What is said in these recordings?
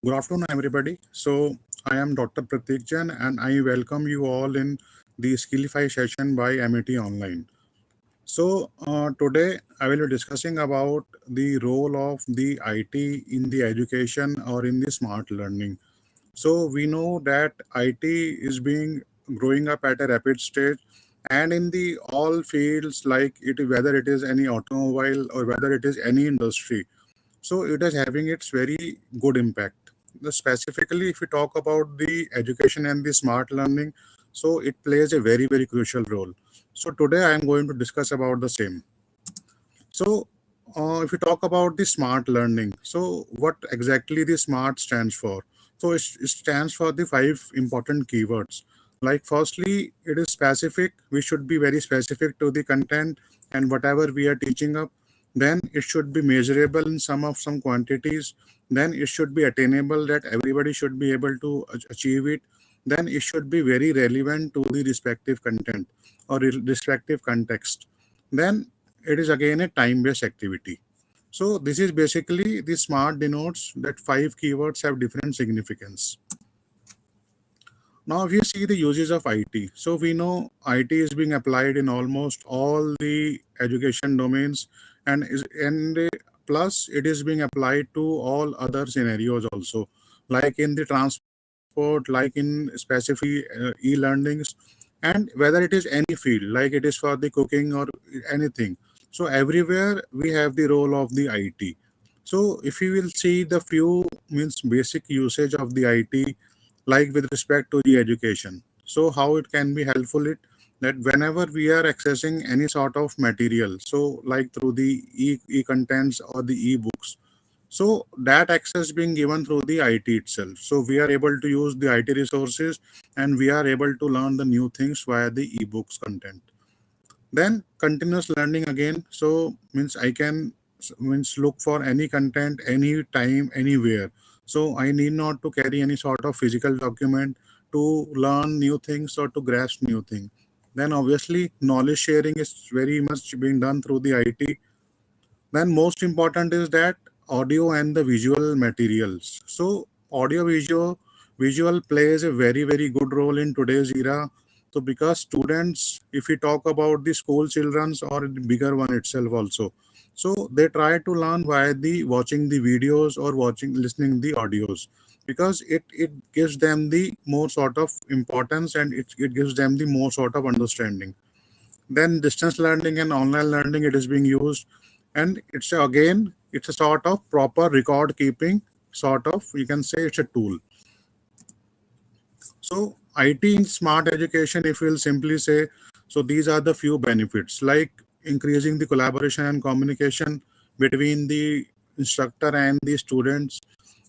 Good afternoon, everybody. I am Dr. Pratik Jain, and I welcome you all in the Skillify session by Amity Online. Today I will be discussing about the role of the IT in the education or in the smart learning. So, we know that IT is being growing up at a rapid stage, and in the all fields, like whether it is any automobile or whether it is any industry, so it is having its very good impact. Specifically, if we talk about the education and the smart learning, so it plays a very crucial role. So today I am going to discuss about the same. So if we talk about the smart learning, so what exactly the smart stands for? So it stands for the five important keywords. Like firstly, it is specific. We should be very specific to the content and whatever we are teaching up. Then it should be measurable in some quantities. Then it should be attainable that everybody should be able to achieve it. Then it should be very relevant to the respective content or respective context. Then it is again a time-based activity. So this is basically the smart denotes that five keywords have different significance. Now, if you see the uses of IT, so we know IT is being applied in almost all the education domains, and plus it is being applied to all other scenarios also, like in the transport, like in specific e-learnings, and whether it is any field, like it is for the cooking or anything. So everywhere we have the role of the IT. So if you will see the few means basic usage of the IT, like with respect to the education, so how it can be helpful it that whenever we are accessing any sort of material, so like through the e-contents or the e-books, so that access being given through the IT itself. So we are able to use the IT resources and we are able to learn the new things via the e-books content. Then continuous learning again, so means I can means look for any content anytime anywhere. So I need not to carry any sort of physical document to learn new things or to grasp new things. Then obviously knowledge sharing is very much being done through the IT. Then most important is that audio and the visual materials. So visual plays a very good role in today's era. So because students, if we talk about the school children's or the bigger one itself also, so they try to learn via the watching the videos or watching listening the audios, because it gives them the more sort of importance, and it gives them the more sort of understanding. Then distance learning and online learning, it is being used, and it's a sort of proper record keeping, sort of you can say it's a tool. So IT in smart education, if we'll simply say, so these are the few benefits, like increasing the collaboration and communication between the instructor and the students.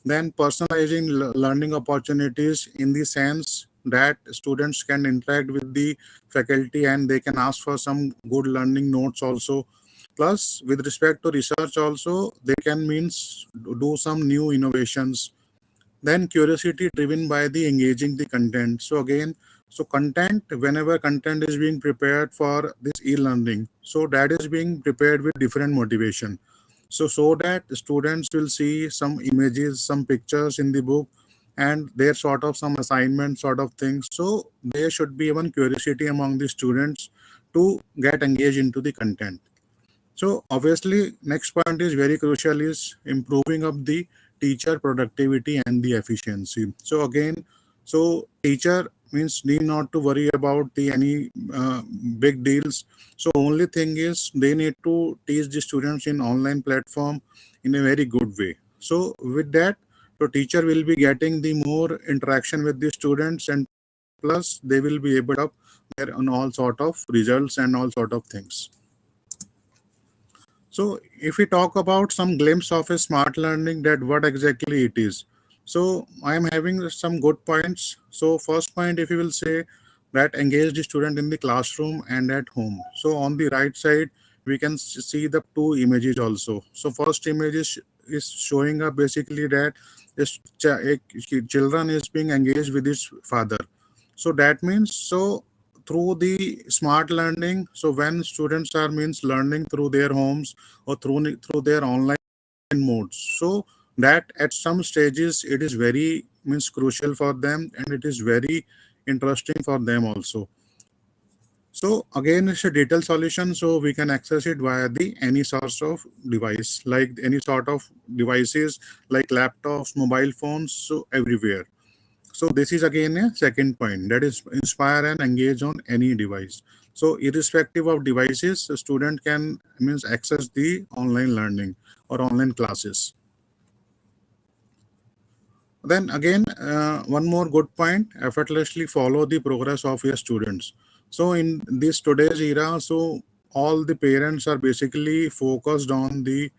Then personalizing learning opportunities in the sense that students can interact with the faculty and they can ask for some good learning notes also. Plus, with respect to research also, they can means do some new innovations. Then curiosity driven by the engaging the content. So again, so content, whenever content is being prepared for this e-learning, so that is being prepared with different motivation. So that the students will see some images, some pictures in the book, and their sort of some assignment sort of things. So there should be even curiosity among the students to get engaged into the content. So obviously, next point is very crucial is improving of the teacher productivity and the efficiency. So again, so teacher means need not to worry about the any big deals. So only thing is they need to teach the students in online platform in a very good way. So with that, the teacher will be getting the more interaction with the students, and plus they will be able to up their on all sort of results and all sort of things. So if we talk about some glimpse of a smart learning, that what exactly it is. So I am having some good points. So first point, if you will say that engage the student in the classroom and at home. So on the right side, we can see the two images also. So first image is showing up basically that children is being engaged with his father. So that means so through the smart learning, so when students are means learning through their homes or through their online modes, so that at some stages it is very means crucial for them, and it is very interesting for them also. So again, it's a detailed solution, so we can access it via the any source of device, like any sort of devices like laptops, mobile phones, so everywhere. So this is again a second point, that is inspire and engage on any device. So irrespective of devices, a student can means access the online learning or online classes. Then again, one more good point, effortlessly follow the progress of your students. So in this today's era, so all the parents are basically focused on the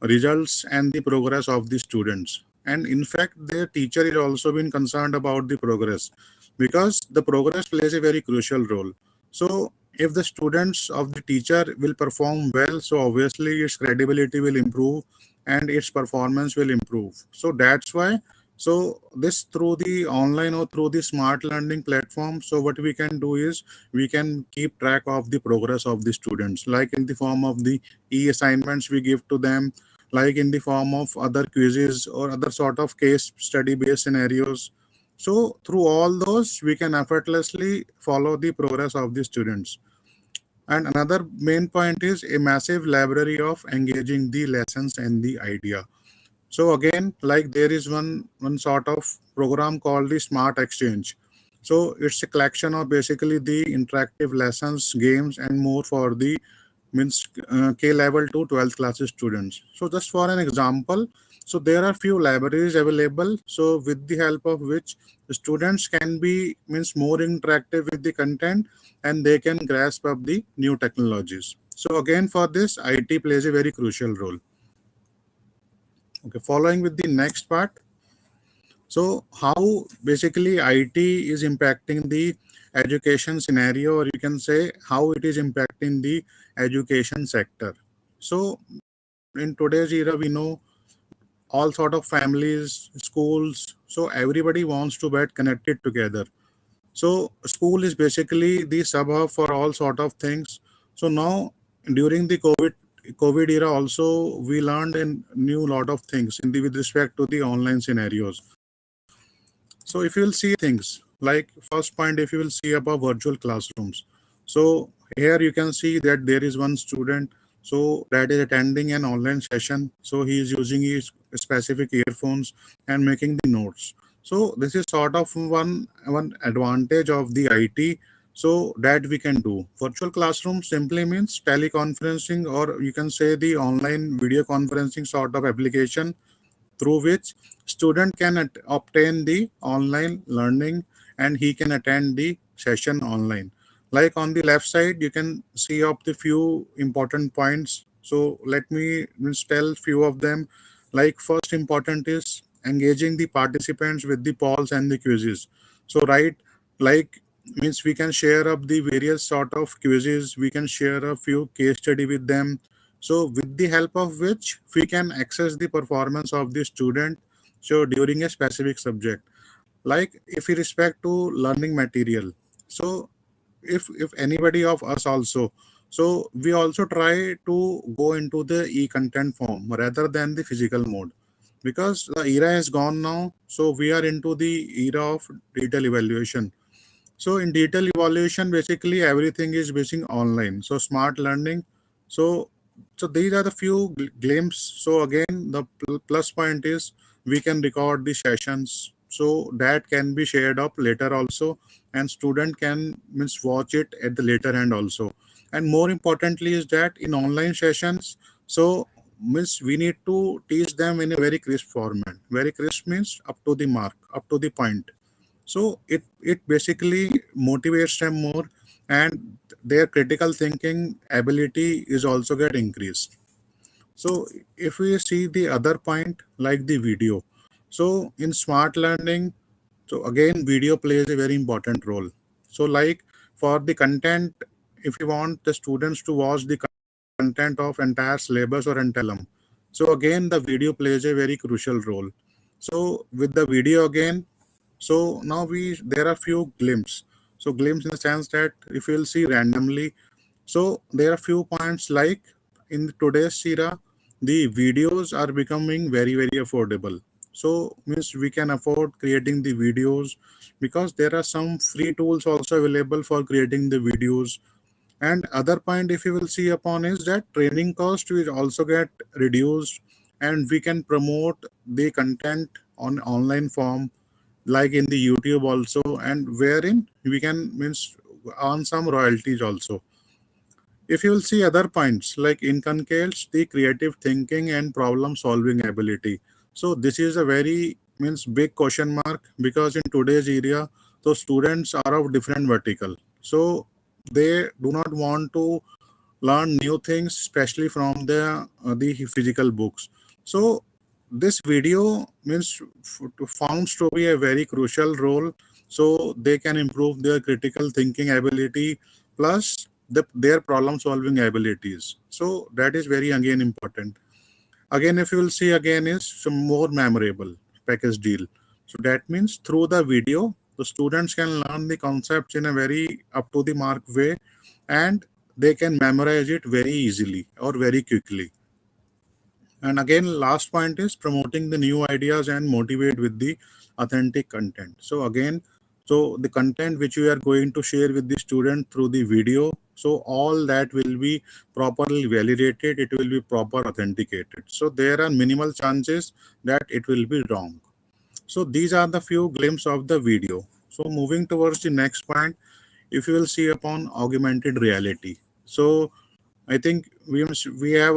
results and the progress of the students. And in fact, their teacher is also been concerned about the progress, because the progress plays a very crucial role. So if the students of the teacher will perform well, so obviously its credibility will improve and its performance will improve. So that's why, so this through the online or through the smart learning platform, so what we can do is we can keep track of the progress of the students, like in the form of the e-assignments we give to them, like in the form of other quizzes or other sort of case study based scenarios. So through all those, we can effortlessly follow the progress of the students. And another main point is a massive library of engaging the lessons and the idea. So again, like there is one sort of program called the Smart Exchange. So it's a collection of basically the interactive lessons, games, and more for the means K level to 12th classes students. So just for an example, so there are few libraries available. So with the help of which the students can be means more interactive with the content, and they can grasp up the new technologies. So again, for this, IT plays a very crucial role. Okay, following with the next part. So how basically IT is impacting the education scenario, or you can say how it is impacting the education sector. So in today's era, we know all sort of families, schools, so everybody wants to get connected together. So school is basically the suburb for all sort of things. So now during the COVID era also, we learned a new lot of things in the with respect to the online scenarios. So if you will see things like first point, if you will see about virtual classrooms. So here you can see that there is one student so that is attending an online session. So he is using his specific earphones and making the notes. So this is sort of one advantage of the IT. So that we can do. Virtual classroom simply means teleconferencing, or you can say the online video conferencing sort of application through which student can obtain the online learning, and he can attend the session online. Like on the left side you can see up the few important points, so let me just tell few of them. Like first important is engaging the participants with the polls and the quizzes. So right, like means we can share up the various sort of quizzes, we can share a few case study with them, so with the help of which we can access the performance of the student so during a specific subject. Like if we respect to learning material, so if anybody of us also, so we also try to go into the e-content form rather than the physical mode, because the era has gone now, so we are into the era of detailed evaluation. So in detail evaluation, basically everything is basing online. So smart learning. So so these are the few glimpses. So again, the plus point is we can record the sessions. So that can be shared up later also, and student can means watch it at the later end also. And more importantly is that in online sessions, so means we need to teach them in a very crisp format. Very crisp means up to the mark, up to the point. So it basically motivates them more, and their critical thinking ability is also get increased. So if we see the other point like the video, so in smart learning, so again video plays a very important role. So like for the content, if you want the students to watch the content of entire syllabus or entellum, so again the video plays a very crucial role. So with the video again, so now we there are few glimpses. So glimpse in the sense that if you'll see randomly, so there are few points like in today's era, the videos are becoming very affordable. So means we can afford creating the videos because there are some free tools also available for creating the videos. And other point, if you will see upon, is that training cost will also get reduced, and we can promote the content on online form, like in the YouTube also, and wherein we can means earn some royalties also. If you will see other points, like inculcates the creative thinking and problem solving ability. So this is a very means big question mark, because in today's area, the students are of different vertical. So they do not want to learn new things, especially from the physical books. So this video means founds to be a very crucial role, so they can improve their critical thinking ability plus their problem solving abilities. So that is very again important. Again, if you will see again, is some more memorable package deal. So that means through the video, the students can learn the concepts in a very up to the mark way, and they can memorize it very easily or very quickly. And again, last point is promoting the new ideas and motivate with the authentic content. So again, so the content which we are going to share with the student through the video, so all that will be properly validated, it will be proper authenticated. So there are minimal chances that it will be wrong. So these are the few glimpses of the video. So moving towards the next point, if you will see upon augmented reality. So I think we have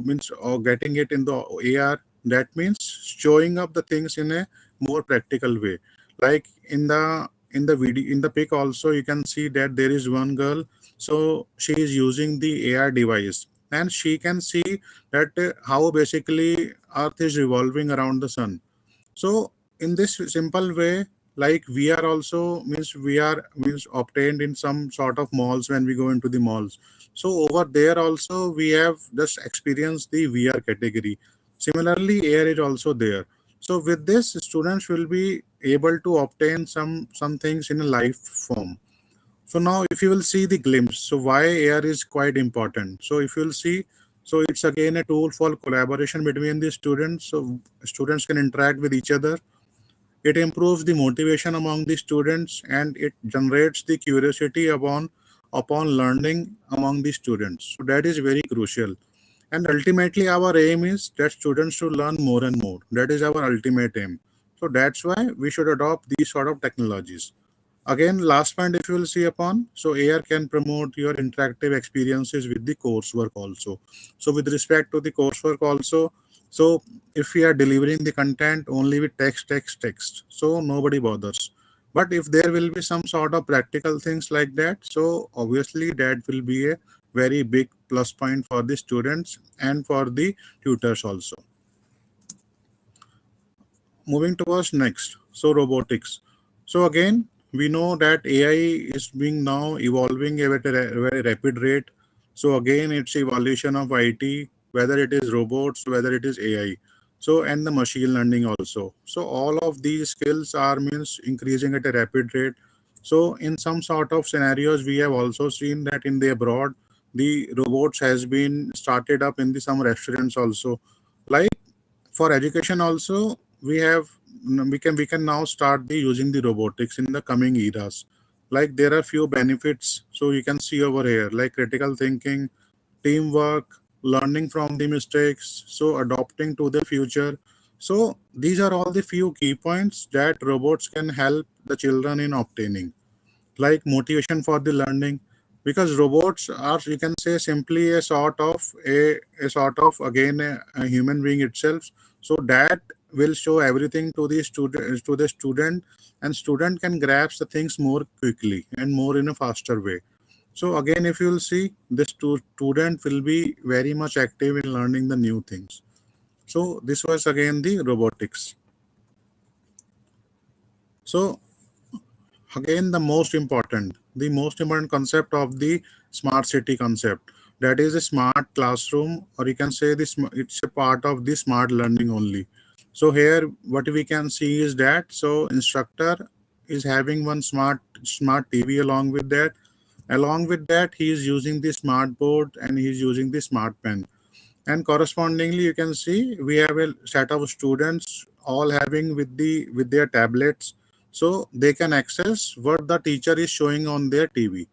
means getting it in the AR. That means showing up the things in a more practical way. Like in the video in the pic also, you can see that there is one girl. So she is using the AR device, and she can see that how basically Earth is revolving around the sun. So in this simple way, like we are also means we are means obtained in some sort of malls when we go into the malls. So over there also we have just experienced the VR category. Similarly, air is also there. So with this, students will be able to obtain some things in a live form. So now if you will see the glimpse, so why AR is quite important. So if you will see, so it's again a tool for collaboration between the students. So students can interact with each other. It improves the motivation among the students, and it generates the curiosity upon learning among the students. So that is very crucial. And ultimately our aim is that students should learn more and more. That is our ultimate aim. So that's why we should adopt these sort of technologies. Again, last point, if you will see upon, so AR can promote your interactive experiences with the coursework also. So with respect to the coursework also, so if we are delivering the content only with text, so nobody bothers. But if there will be some sort of practical things like that, so obviously that will be a very big plus point for the students and for the tutors also. Moving towards next, so robotics. So again, we know that AI is being now evolving at a very rapid rate. So again, it's evolution of IT, whether it is robots, whether it is AI, so and the machine learning also. So all of these skills are means increasing at a rapid rate. So in some sort of scenarios, we have also seen that in the abroad, the robots has been started up in the some restaurants also. Like for education also, we can now start the using the robotics in the coming eras. Like there are few benefits, so you can see over here, like critical thinking, teamwork, learning from the mistakes, so adopting to the future. So these are all the few key points that robots can help the children in obtaining, like motivation for the learning, because robots are, you can say, simply a sort of again a human being itself. So that will show everything to the student, and student can grasp the things more quickly and more in a faster way. So again, if you will see, this student will be very much active in learning the new things. So this was again the robotics. So again, the most important concept of the smart city concept, that is a smart classroom, or you can say this, it's a part of the smart learning only. So here what we can see is that, so instructor is having one smart TV. Along with that he is using the smart board and he is using the smart pen. and correspondingly you can see we have a set of students all having with their tablets, so they can access what the teacher is showing on their TV.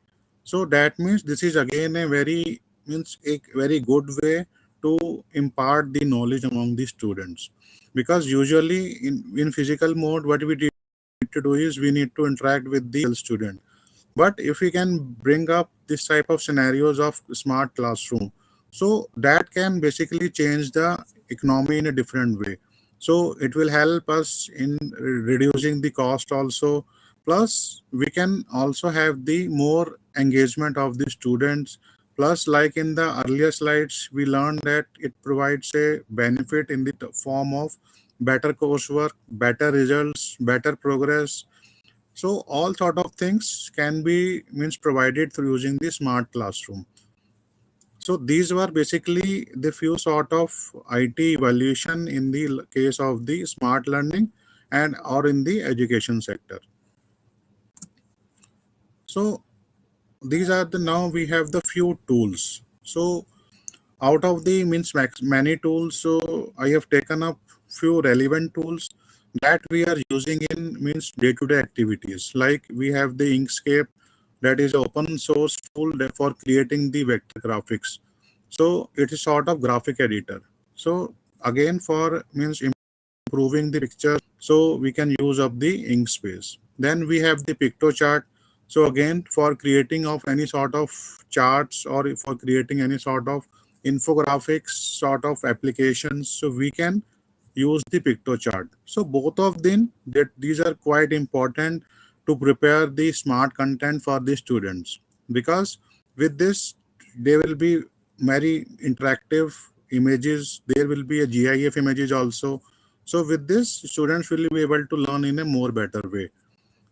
So that means this is again a very means a very good way to impart the knowledge among the students, because usually in physical mode what we need to do is we need to interact with the student. But if we can bring up this type of scenarios of smart classroom, so that can basically change the economy in a different way. So it will help us in reducing the cost also. Plus, we can also have the more engagement of the students. Plus, like in the earlier slides, we learned that it provides a benefit in the form of better coursework, better results, better progress. So all sort of things can be means provided through using the smart classroom. So these were basically the few sort of IT evaluation in the case of the smart learning and or in the education sector. So these are the now we have the few tools. So out of the means many tools, so I have taken up few relevant tools that we are using in means day-to-day activities. Like we have the Inkscape, that is open source tool for creating the vector graphics. So it is sort of graphic editor. So again for means improving the picture, so we can use up the ink space. Then we have the PictoChart. So again for creating of any sort of charts or for creating any sort of infographics sort of applications, so we can use the PictoChart. So both of them, that these are quite important to prepare the smart content for the students, because with this there will be very interactive images, there will be a GIF images also. So with this students will be able to learn in a more better way.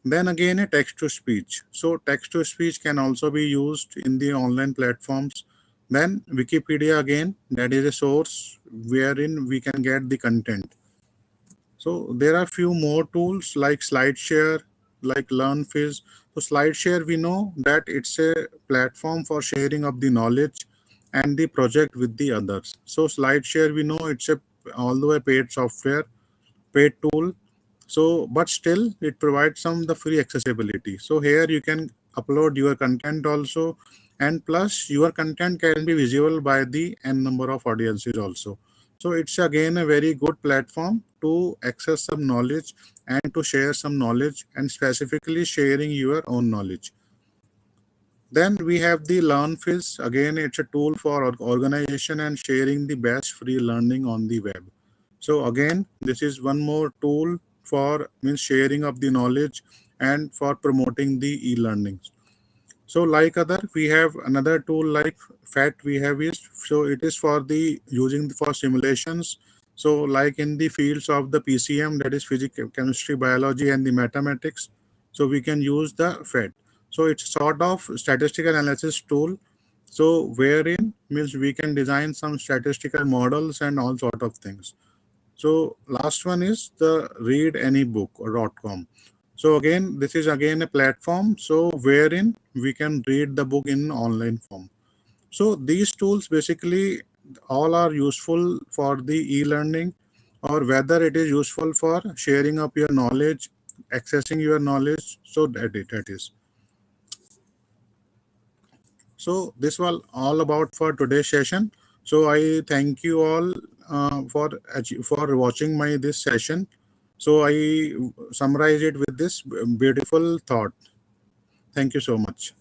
Then again a text to speech. So text to speech can also be used in the online platforms. Then Wikipedia again, that is a source wherein we can get the content. So there are few more tools like SlideShare, like LearnFizz. So SlideShare, we know that it's a platform for sharing of the knowledge and the project with the others. So SlideShare, we know it's a although a paid software, paid tool, so but still it provides some the free accessibility. So here you can upload your content also, and plus your content can be visible by the n number of audiences also. So it's again a very good platform to access some knowledge and to share some knowledge, and specifically sharing your own knowledge. Then we have the LearnFizz. Again, it's a tool for organization and sharing the best free learning on the web. So again, this is one more tool for means sharing of the knowledge and for promoting the e-learning. So like other, we have another tool like FAT we have is, so it is for the using for simulations. So like in the fields of the PCM, that is physics, chemistry, biology, and the mathematics. So we can use the FAT. So it's sort of statistical analysis tool. So wherein means we can design some statistical models and all sort of things. So last one is the readanybook.com. So again, this is again a platform. So wherein we can read the book in online form. So these tools basically all are useful for the e-learning, or whether it is useful for sharing up your knowledge, accessing your knowledge. So that is. So this was all about for today's session. So I thank you all for watching my this session. So I summarize it with this beautiful thought. Thank you so much.